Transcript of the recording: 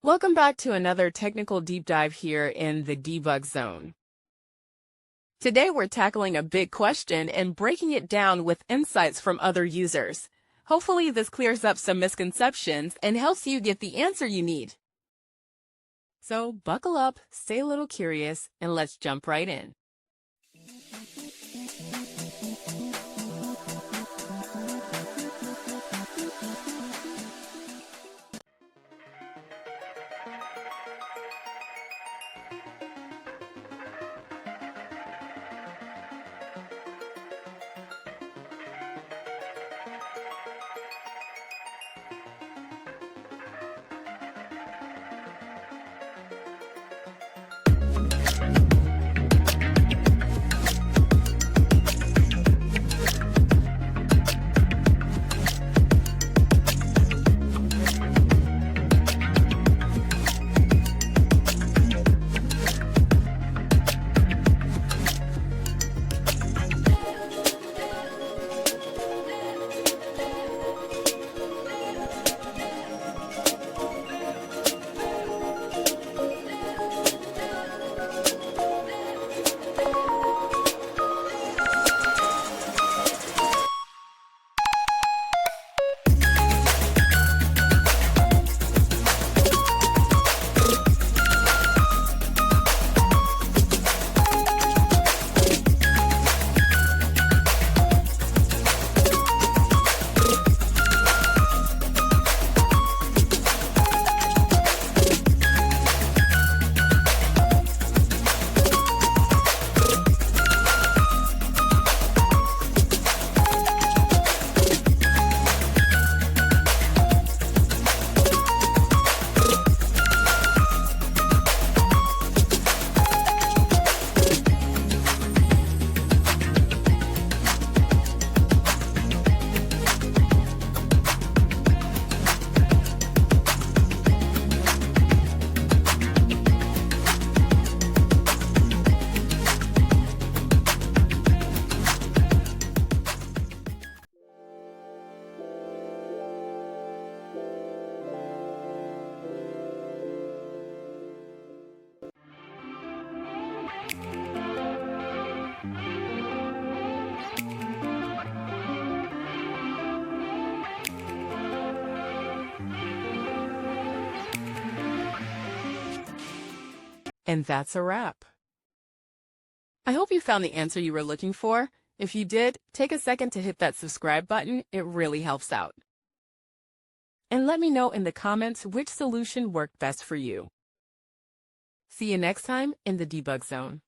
Welcome back to another technical deep dive here in the debug zone. Today we're tackling a big question and breaking it down with insights from other users. Hopefully this clears up some misconceptions and helps you get the answer you need. So buckle up, stay a little curious, and let's jump right in. And that's a wrap. I hope you found the answer you were looking for. If you did, take a second to hit that subscribe button. It really helps out. And let me know in the comments which solution worked best for you. See you next time in the debug zone.